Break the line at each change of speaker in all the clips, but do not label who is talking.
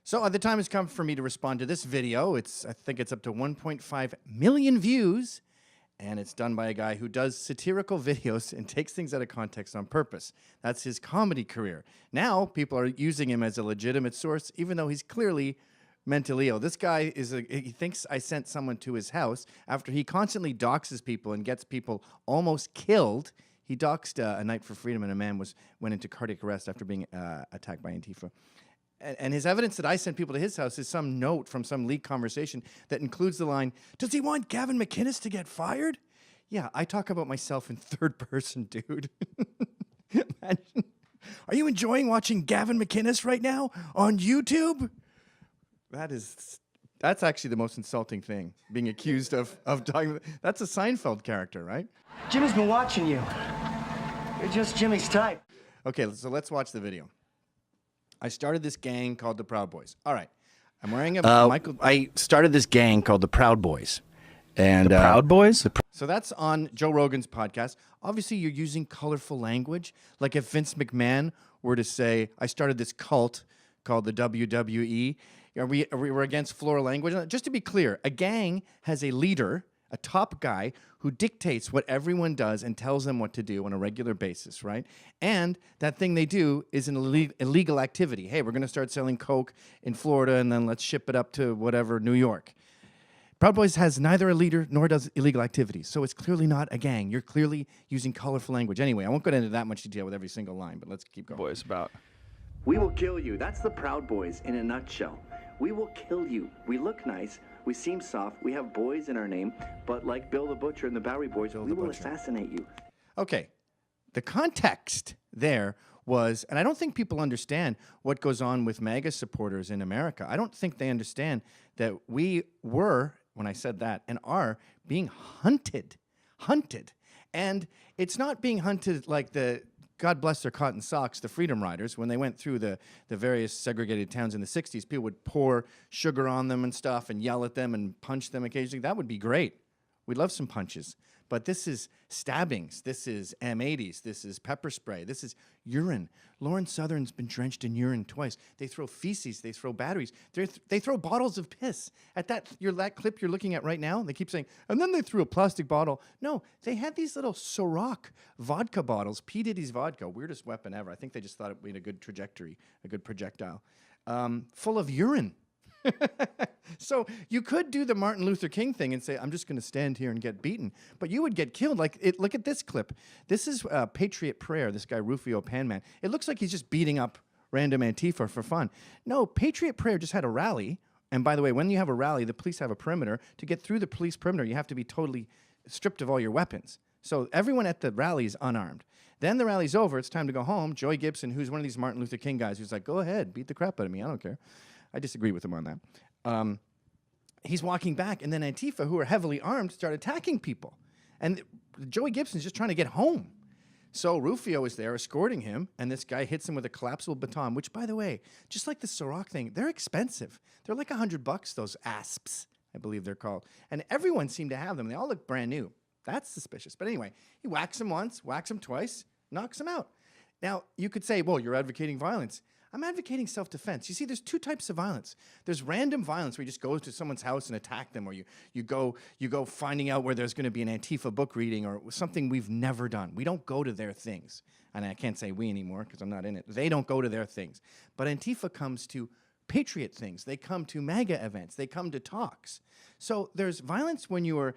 So the time has come for me to respond to this video. I think it's up to 1.5 million views, and it's done by a guy who does satirical videos and takes things out of context on purpose. That's his comedy career. Now people are using him as a legitimate source, even though he's clearly mentally ill. This guy he thinks I sent someone to his house after he constantly doxes people and gets people almost killed. He doxed a Night for Freedom, and a man went into cardiac arrest after being attacked by Antifa. And his evidence that I sent people to his house is some note from some leaked conversation that includes the line, "Does he want Gavin McInnes to get fired?" Yeah, I talk about myself in third person, dude. Imagine. Are you enjoying watching Gavin McInnes right now on YouTube? That's actually the most insulting thing, being accused of talking. That's a Seinfeld character, right?
Jimmy's been watching you. You're just Jimmy's type.
Okay, so let's watch the video. I started this gang called the Proud Boys. All right. I'm wearing a Michael.
I started this gang called the Proud Boys. And
the Proud Boys?
So that's on Joe Rogan's podcast. Obviously, you're using colorful language. Like if Vince McMahon were to say, I started this cult called the WWE. We're against floral language. Just to be clear, a gang has a leader, a top guy, who dictates what everyone does and tells them what to do on a regular basis, right? And that thing they do is an illegal activity. Hey, we're going to start selling Coke in Florida, and then let's ship it up to whatever, New York. Proud Boys has neither a leader nor does illegal activities, so it's clearly not a gang. You're clearly using colorful language. Anyway, I won't go into that much detail with every single line, but let's keep going.
Boys about.
We will kill you. That's the Proud Boys in a nutshell. We will kill you. We look nice. We seem soft. We have boys in our name. But like Bill the Butcher and the Bowery Boys, we will assassinate you.
Okay. The context there was, and I don't think people understand what goes on with MAGA supporters in America. I don't think they understand that we were, when I said that, and are being hunted. And it's not being hunted like the, God bless their cotton socks, the Freedom Riders, when they went through the various segregated towns in the 60s, people would pour sugar on them and stuff and yell at them and punch them occasionally. That would be great. We'd love some punches. But this is stabbings. This is M80s. This is pepper spray. This is urine. Lauren Southern's been drenched in urine twice. They throw feces. They throw batteries. They throw bottles of piss. At that clip you're looking at right now, they keep saying, and then they threw a plastic bottle. No, they had these little Ciroc vodka bottles, P. Diddy's vodka, weirdest weapon ever. I think they just thought it would be a good trajectory, a good projectile, full of urine. So you could do the Martin Luther King thing and say, I'm just going to stand here and get beaten. But you would get killed. Look at this clip. This is Patriot Prayer, this guy Rufio Panman. It looks like he's just beating up random Antifa for fun. No, Patriot Prayer just had a rally. And by the way, when you have a rally, the police have a perimeter. To get through the police perimeter, you have to be totally stripped of all your weapons. So everyone at the rally is unarmed. Then the rally's over. It's time to go home. Joy Gibson, who's one of these Martin Luther King guys, who's like, go ahead, beat the crap out of me. I don't care. I disagree with him on that. He's walking back, and then Antifa, who are heavily armed, start attacking people. And Joey Gibson's just trying to get home. So Rufio is there escorting him, and this guy hits him with a collapsible baton, which, by the way, just like the Ciroc thing, they're expensive. They're like $100, those asps, I believe they're called. And everyone seemed to have them. They all look brand new. That's suspicious. But anyway, he whacks him once, whacks him twice, knocks him out. Now, you could say, well, you're advocating violence. I'm advocating self-defense. You see, there's two types of violence. There's random violence where you just go to someone's house and attack them, or you go finding out where there's going to be an Antifa book reading or something we've never done. We don't go to their things. And I can't say we anymore because I'm not in it. They don't go to their things. But Antifa comes to patriot things. They come to MAGA events. They come to talks. So there's violence when you are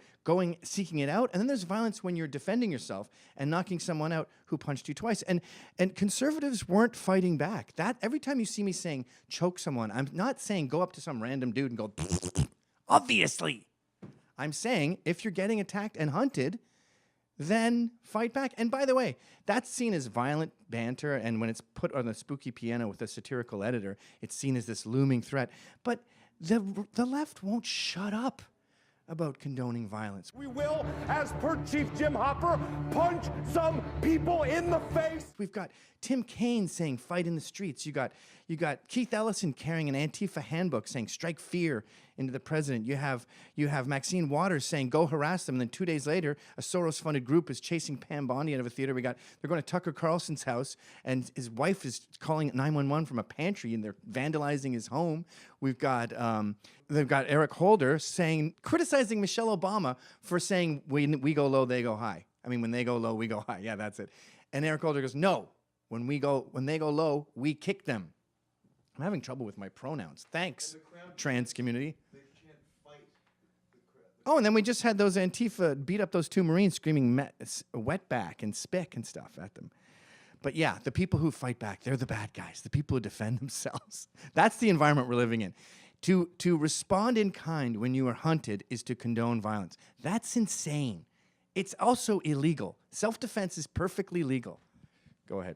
seeking it out, and then there's violence when you're defending yourself and knocking someone out who punched you twice. And conservatives weren't fighting back. That every time you see me saying choke someone, I'm not saying go up to some random dude and go, obviously. I'm saying if you're getting attacked and hunted, then fight back. And by the way, that's seen as violent banter, and when it's put on a spooky piano with a satirical editor, it's seen as this looming threat. But the left won't shut up about condoning violence.
We will, as per Chief Jim Hopper, punch some people in the face.
We've got Tim Kaine saying fight in the streets. You got Keith Ellison carrying an Antifa handbook saying strike fear into the president. You have Maxine Waters saying, go harass them. And then 2 days later, a Soros-funded group is chasing Pam Bondi out of a theater. They're going to Tucker Carlson's house, and his wife is calling 911 from a pantry, and they're vandalizing his home. We've got they've got Eric Holder criticizing Michelle Obama for saying when we go low, they go high. I mean, when they go low, we go high. Yeah, that's it. And Eric Holder goes, no, when they go low, we kick them. I'm having trouble with my pronouns. Thanks, trans community. They can't fight Oh, and then we just had those Antifa beat up those two Marines screaming wetback and spick and stuff at them. But yeah, the people who fight back, they're the bad guys. The people who defend themselves. That's the environment we're living in. To respond in kind when you are hunted is to condone violence. That's insane. It's also illegal. Self-defense is perfectly legal. Go ahead.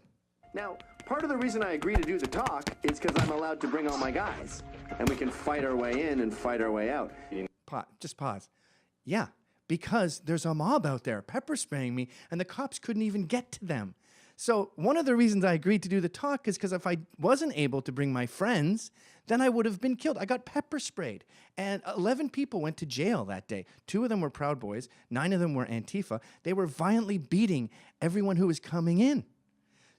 Now, part of the reason I agree to do the talk is because I'm allowed to bring all my guys. And we can fight our way in and fight our way out.
Just pause. Yeah, because there's a mob out there pepper spraying me, and the cops couldn't even get to them. So one of the reasons I agreed to do the talk is because if I wasn't able to bring my friends, then I would have been killed. I got pepper sprayed, and 11 people went to jail that day. 2 of them were Proud Boys. 9 of them were Antifa. They were violently beating everyone who was coming in.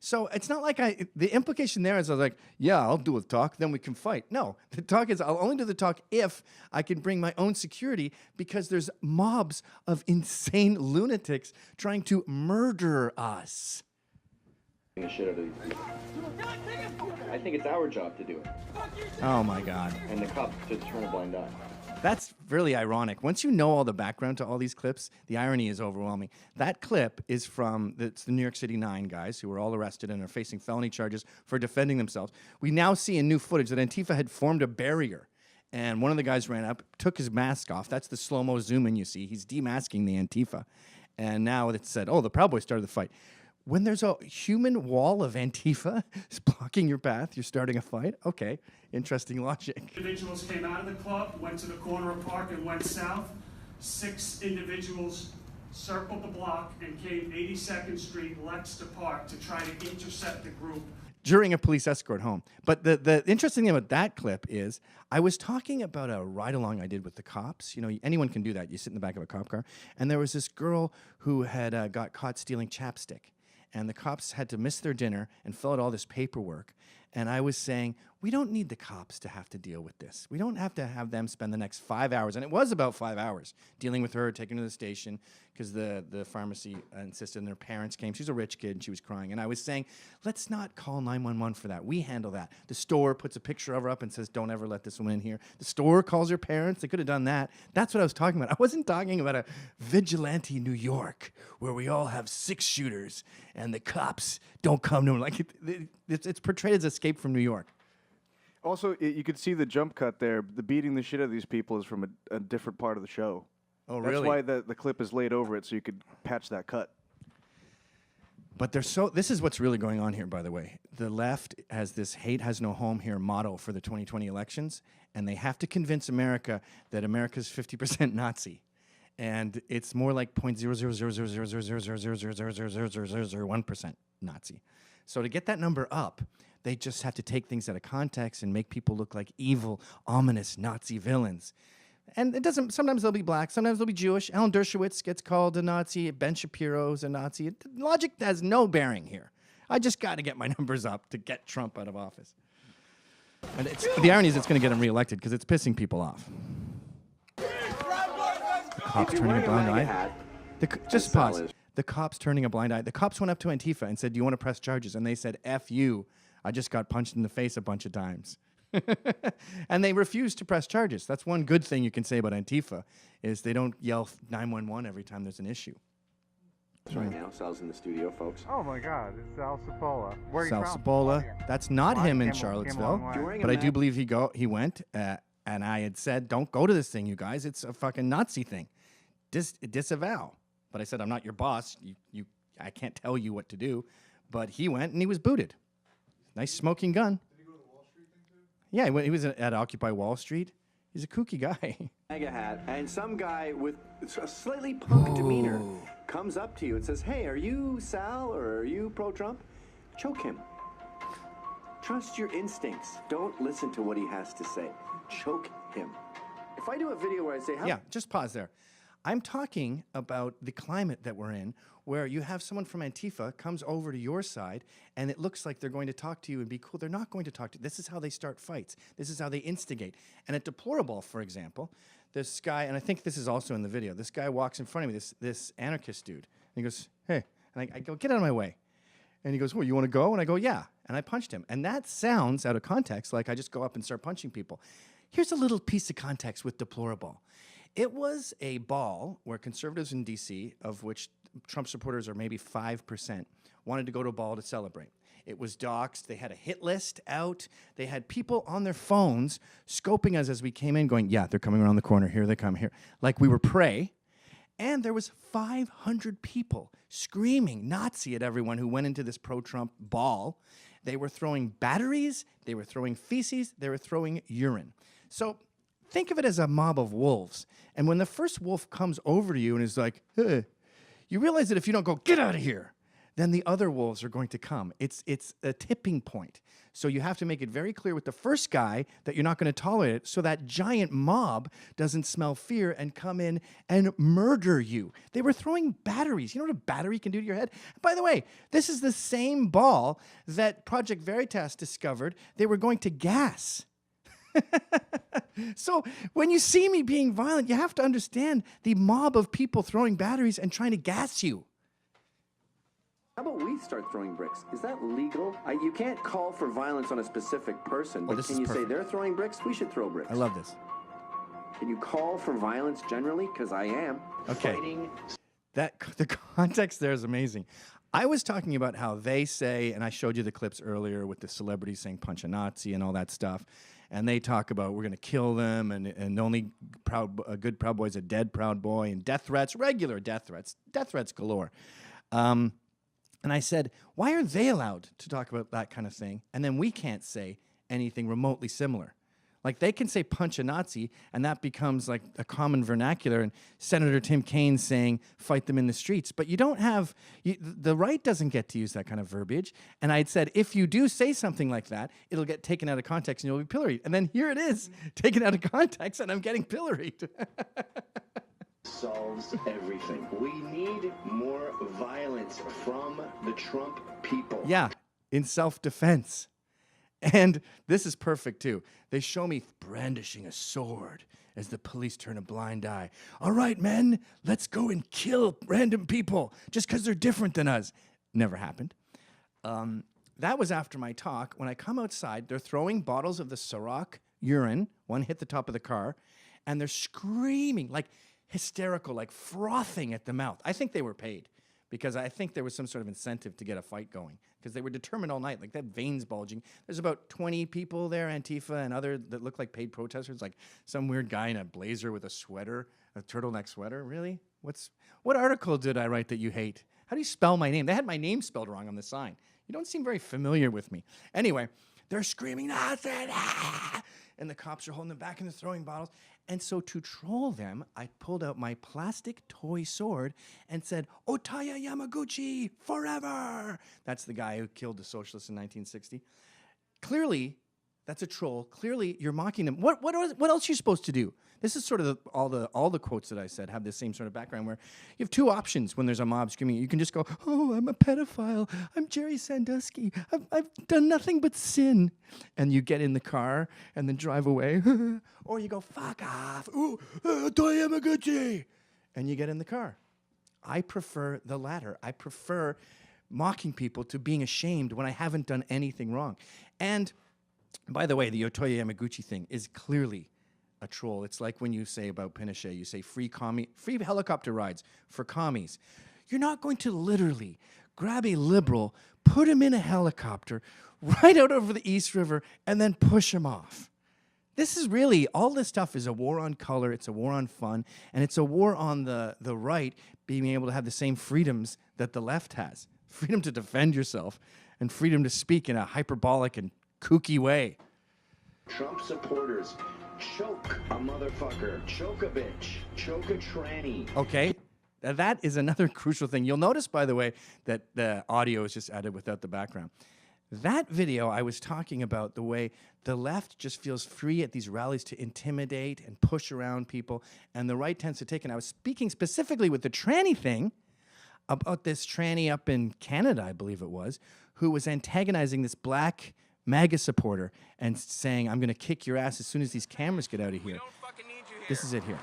So it's not like the implication there is I was like, yeah, I'll do a talk, then we can fight. No, the talk is I'll only do the talk if I can bring my own security because there's mobs of insane lunatics trying to murder us.
The shit out of these people. I think it's our job to do it.
Oh my God.
And the cops just turn a blind eye.
That's really ironic. Once you know all the background to all these clips, the irony is overwhelming. That clip is from the New York City 9 guys who were all arrested and are facing felony charges for defending themselves. We now see in new footage that Antifa had formed a barrier. And one of the guys ran up, took his mask off. That's the slow-mo zoom in you see. He's demasking the Antifa. And now it said, oh, the Proud Boys started the fight. When there's a human wall of Antifa blocking your path, you're starting a fight? Okay, interesting logic.
Individuals came out of the club, went to the corner of Park and went south. 6 individuals circled the block and came 82nd Street, Lex to Park to try to intercept the group.
During a police escort home. But the interesting thing about that clip is I was talking about a ride-along I did with the cops. You know, anyone can do that. You sit in the back of a cop car. And there was this girl who had got caught stealing chapstick. And the cops had to miss their dinner and fill out all this paperwork. And I was saying, we don't need the cops to have to deal with this. We don't have to have them spend the next 5 hours, and it was about 5 hours, dealing with her, taking her to the station, because the pharmacy insisted, and their parents came. She's a rich kid, and she was crying. And I was saying, let's not call 911 for that. We handle that. The store puts a picture of her up and says, don't ever let this woman in here. The store calls her parents. They could have done that. That's what I was talking about. I wasn't talking about a vigilante New York where we all have 6 shooters, and the cops don't come to them. Like it's portrayed as Escape from New York.
Also, you could see the jump cut there. The beating the shit out of these people is from a different part of the show.
Oh,
That's
really?
why the clip is laid over it, so you could patch that cut.
But this is what's really going on here, by the way. The left has this hate has no home here motto for the 2020 elections, and they have to convince America that America's 50% Nazi. And it's more like 0.000000000000001% Nazi. So to get that number up, they just have to take things out of context and make people look like evil, ominous Nazi villains. And it doesn't. Sometimes they'll be black. Sometimes they'll be Jewish. Alan Dershowitz gets called a Nazi. Ben Shapiro's a Nazi. Logic has no bearing here. I just got to get my numbers up to get Trump out of office. And the irony is it's going to get him reelected because it's pissing people off. The cops turning a blind eye. Just pause. The cops turning a blind eye. The cops went up to Antifa and said, do you want to press charges? And they said, F you. I just got punched in the face a bunch of times. And they refused to press charges. That's one good thing you can say about Antifa is they don't yell 911 every time there's an issue.
Right now, Sal's in the studio, folks.
Oh my God, it's Sal Cipolla. Where are you
Sal
from?
Cipolla. That's not him in
Came a
Charlottesville.
long way.
But I do believe he went, and I had said, don't go to this thing, you guys. It's a fucking Nazi thing. Disavow. But I said, I'm not your boss. I can't tell you what to do. But he went, and he was booted. Nice smoking gun. Did he go to the Wall Street thing, too? Yeah, he was at Occupy Wall Street. He's a kooky guy.
Mega hat, and some guy with a slightly punk demeanor comes up to you and says, hey, are you Sal or are you pro-Trump? Choke him. Trust your instincts. Don't listen to what he has to say. Choke him. If I do a video where I say,
Yeah, just pause there. I'm talking about the climate that we're in, where you have someone from Antifa comes over to your side, and it looks like they're going to talk to you and be cool. They're not going to talk to you. This is how they start fights. This is how they instigate. And at Deplorable, for example, this guy, and I think this is also in the video, this guy walks in front of me, this anarchist dude, and he goes, hey, and I go, get out of my way. And he goes, well, you want to go? And I go, yeah. And I punched him. And that sounds, out of context, like I just go up and start punching people. Here's a little piece of context with Deplorable. It was a ball where conservatives in D.C., of which Trump supporters are maybe 5%, wanted to go to a ball to celebrate. It was doxed. They had a hit list out. They had people on their phones scoping us as we came in, going, yeah, they're coming around the corner. Here they come, here. Like we were prey. And there was 500 people screaming Nazi at everyone who went into this pro-Trump ball. They were throwing batteries. They were throwing feces. They were throwing urine. So think of it as a mob of wolves. And when the first wolf comes over to you and is like, hey, you realize that if you don't go, get out of here, then the other wolves are going to come. It's a tipping point. So you have to make it very clear with the first guy that you're not going to tolerate it so that giant mob doesn't smell fear and come in and murder you. They were throwing batteries. You know what a battery can do to your head? By the way, this is the same ball that Project Veritas discovered they were going to gas. So when you see me being violent, you have to understand the mob of people throwing batteries and trying to gas you.
How about we start throwing bricks? Is that legal? You can't call for violence on a specific person, but can you say they're throwing bricks? We should throw bricks.
I love this.
Can you call for violence generally? Because I am.
Okay.
Fighting.
The context there is amazing. I was talking about how they say, and I showed you the clips earlier with the celebrities saying punch a Nazi and all that stuff, and they talk about we're going to kill them, and only a good Proud Boy is a dead Proud Boy, and death threats, regular death threats galore. And I said, why are they allowed to talk about that kind of thing, and then we can't say anything remotely similar? Like, they can say punch a Nazi, and that becomes like a common vernacular, and Senator Tim Kaine saying fight them in the streets. But you don't have, the right doesn't get to use that kind of verbiage. And I'd said, if you do say something like that, it'll get taken out of context and you'll be pilloried. And then here it is, taken out of context, and I'm getting pilloried.
Solves everything. We need more violence from the Trump people.
Yeah, in self-defense. And this is perfect, too. They show me brandishing a sword as the police turn a blind eye. All right, men, let's go and kill random people just because they're different than us. Never happened. That was after my talk. When I come outside, they're throwing bottles of the Ciroc urine. One hit the top of the car. And they're screaming, like hysterical, like frothing at the mouth. I think they were paid because I think there was some sort of incentive to get a fight going because they were determined all night, like that veins bulging. There's about 20 people there, Antifa and other that look like paid protesters, like some weird guy in a blazer with a sweater, a turtleneck sweater. Really? What article did I write that you hate? How do you spell my name? They had my name spelled wrong on the sign. You don't seem very familiar with me. Anyway, they're screaming, and the cops are holding them back and they're throwing bottles. And so to troll them, I pulled out my plastic toy sword and said, Otaya Yamaguchi, forever! That's the guy who killed the socialists in 1960. Clearly, that's a troll. Clearly, you're mocking them. What else are you supposed to do? This is sort of all the quotes that I said have the same sort of background where you have two options when there's a mob screaming. You can just go, oh, I'm a pedophile. I'm Jerry Sandusky. I've done nothing but sin. And you get in the car and then drive away. Or you go, fuck off. Ooh, Toy Yamaguchi. And you get in the car. I prefer the latter. I prefer mocking people to being ashamed when I haven't done anything wrong. And by the way, the Otoya Yamaguchi thing is clearly a troll. It's like when you say about Pinochet, you say free helicopter rides for commies. You're not going to literally grab a liberal, put him in a helicopter, right out over the East River, and then push him off. This is really, all this stuff is a war on color, it's a war on fun, and it's a war on the right being able to have the same freedoms that the left has. Freedom to defend yourself and freedom to speak in a hyperbolic and kooky way.
Trump supporters, choke a motherfucker, choke a bitch, choke a tranny.
Okay, that is another crucial thing. You'll notice, by the way, that the audio is just added without the background. That video, I was talking about the way the left just feels free at these rallies to intimidate and push around people, and the right tends to take. And I was speaking specifically with the tranny thing about this tranny up in Canada, I believe it was, who was antagonizing this black MAGA supporter and saying, I'm going to kick your ass as soon as these cameras get out of here. This is it here.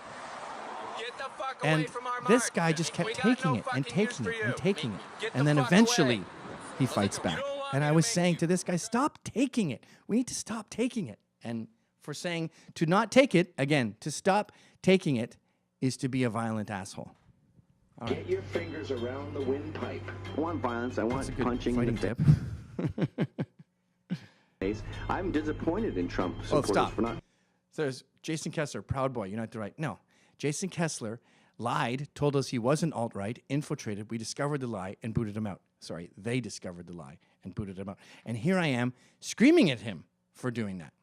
And this guy just kept taking it and taking it and taking it. And then eventually he fights back. And I was saying to this guy, stop taking it. We need to stop taking it. And for saying to not take it, again, to stop taking it is to be a violent asshole.
Get your fingers around the windpipe. I want violence. I want
That's a good
punching
fighting
the
tip.
face. I'm disappointed in Trump supporters
stop.
for not.
So there's Jason Kessler, Proud Boy, Unite the Right. No, Jason Kessler lied, told us he wasn't alt-right, infiltrated. We discovered the lie and booted him out. Sorry, they discovered the lie and booted him out. And here I am screaming at him for doing that.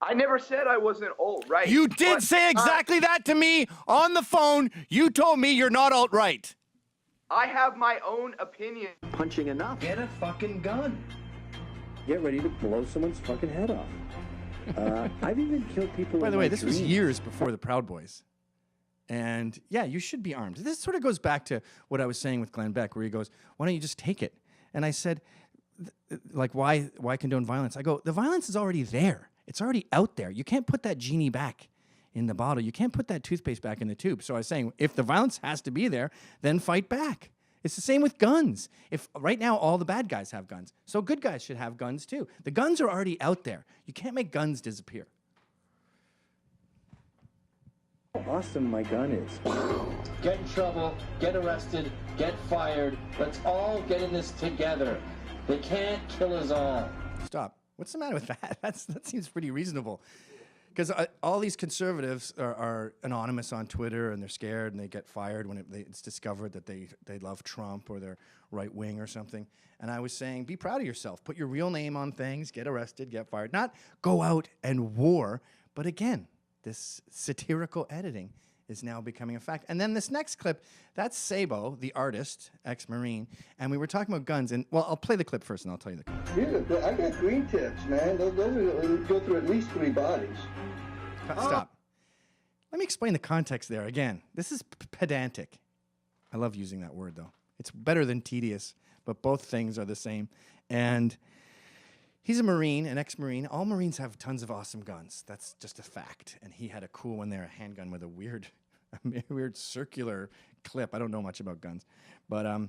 I never said I wasn't alt-right.
You did say exactly that to me on the phone. You told me you're not alt-right.
I have my own opinion.
Punching enough.
Get a fucking gun.
Get ready to blow someone's fucking head off. I've even killed people.
By
in
the way,
my
this was
dreams.
years before the Proud Boys. And yeah, you should be armed. This sort of goes back to what I was saying with Glenn Beck, where he goes, why don't you just take it? And I said, like, why condone violence? I go, the violence is already there. It's already out there. You can't put that genie back in the bottle. You can't put that toothpaste back in the tube. So I was saying, if the violence has to be there, then fight back. It's the same with guns. If right now all the bad guys have guns, so good guys should have guns too. The guns are already out there. You can't make guns disappear.
How awesome my gun is.
Get in trouble, get arrested, get fired. Let's all get in this together. They can't kill us all.
Stop. What's the matter with that? That seems pretty reasonable. Because all these conservatives are anonymous on Twitter, and they're scared, and they get fired when it's discovered that they love Trump or they're right wing or something. And I was saying, be proud of yourself. Put your real name on things. Get arrested. Get fired. Not go out and war. But again, this satirical editing is now becoming a fact. And then this next clip, that's Sabo, the artist, ex-Marine, and we were talking about guns. And well, I'll play the clip first, and I'll tell you the clip.
I got green tips, man. Those go through at least 3 bodies.
Stop. Let me explain the context there again. This is pedantic. I love using that word, though. It's better than tedious, but both things are the same. And he's a Marine, an ex-Marine. All Marines have tons of awesome guns. That's just a fact. And he had a cool one there, a handgun with a weird circular clip. I don't know much about guns. But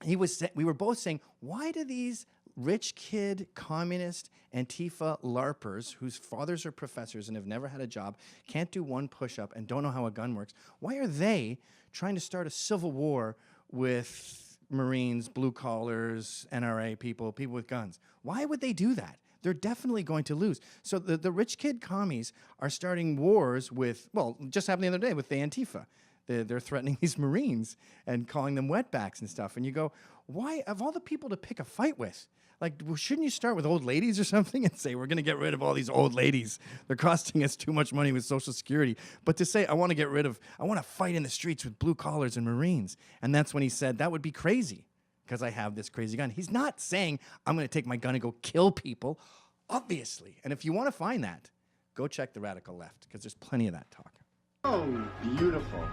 we were both saying, why do these rich kid, communist, Antifa LARPers, whose fathers are professors and have never had a job, can't do one push-up and don't know how a gun works, why are they trying to start a civil war with Marines, blue collars, NRA people with guns? Why would they do that? They're definitely going to lose. So the rich kid commies are starting wars with, well, just happened the other day with the Antifa. They're threatening these Marines and calling them wetbacks and stuff. And you go, why, of all the people to pick a fight with, like, well, shouldn't you start with old ladies or something and say, we're going to get rid of all these old ladies. They're costing us too much money with Social Security. But to say, I want to fight in the streets with blue collars and Marines. And that's when he said, that would be crazy because I have this crazy gun. He's not saying, I'm going to take my gun and go kill people, obviously. And if you want to find that, go check the Radical Left because there's plenty of that talk.
Oh, beautiful.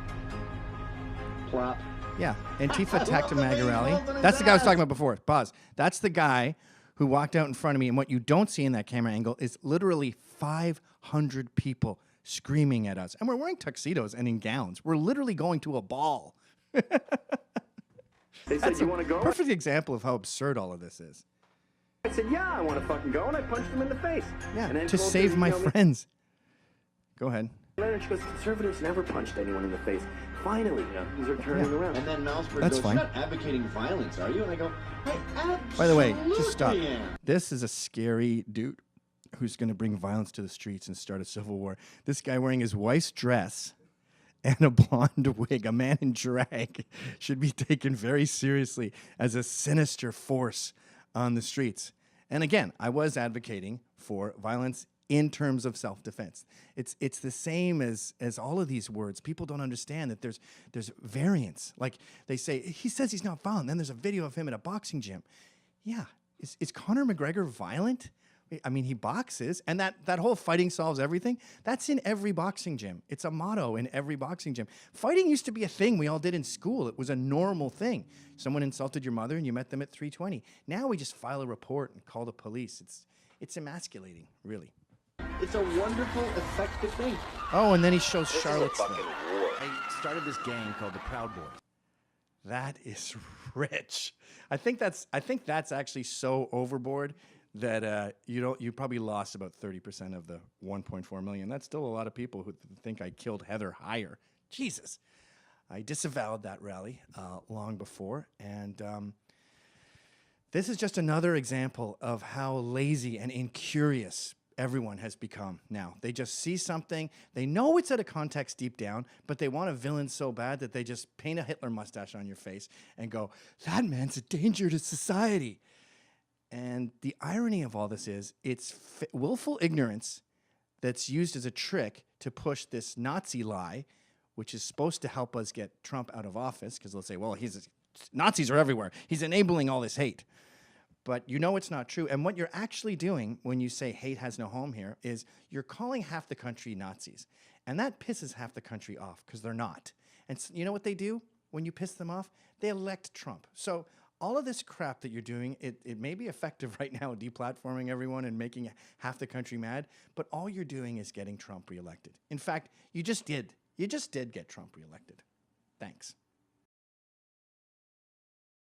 Plop.
Yeah, Antifa attacked a MAGA rally. That's the guy I was talking about before. Pause. That's the guy who walked out in front of me, and what you don't see in that camera angle is literally 500 people screaming at us. And we're wearing tuxedos and in gowns. We're literally going to a ball.
They said, you want to go?
Perfect example of how absurd all of this is.
I said, yeah, I want to fucking go, and I punched him in the face.
Yeah,
and then
to
told
save
her,
my
you know,
friends. Go ahead.
And she goes, conservatives never punched anyone in the face. Finally, things are turning around.
And then Malsberg
That's
goes,
fine.
you're not advocating violence, are you? And I go, I absolutely
By the way, just stop.
am.
This is a scary dude who's going to bring violence to the streets and start a civil war. This guy wearing his wife's dress and a blonde wig, a man in drag, should be taken very seriously as a sinister force on the streets. And again, I was advocating for violence in terms of self-defense. It's the same as all of these words. People don't understand that there's variance. Like they say, he says he's not violent. Then there's a video of him at a boxing gym. Yeah, Is Conor McGregor violent? I mean, he boxes, and that whole fighting solves everything, that's in every boxing gym. It's a motto in every boxing gym. Fighting used to be a thing we all did in school. It was a normal thing. Someone insulted your mother, and you met them at 3:20. Now we just file a report and call the police. It's emasculating, really.
It's a wonderful, effective thing.
Oh, and then he shows Charlotte's.
I started this gang called the Proud Boys.
That is rich. I think that's actually so overboard that you probably lost about 30% of the 1.4 million. That's still a lot of people who think I killed Heather Heyer. Jesus. I disavowed that rally long before, and this is just another example of how lazy and incurious everyone has become now. They just see something, they know it's out of context deep down, but they want a villain so bad that they just paint a Hitler mustache on your face and go, that man's a danger to society. And the irony of all this is, it's willful ignorance that's used as a trick to push this Nazi lie, which is supposed to help us get Trump out of office, because they'll say, well, Nazis are everywhere. He's enabling all this hate. But you know it's not true. And what you're actually doing when you say hate has no home here is you're calling half the country Nazis. And that pisses half the country off, because they're not. And you know what they do when you piss them off? They elect Trump. So all of this crap that you're doing, it may be effective right now, deplatforming everyone and making half the country mad, but all you're doing is getting Trump reelected. In fact, you just did. You just did get Trump reelected. Thanks.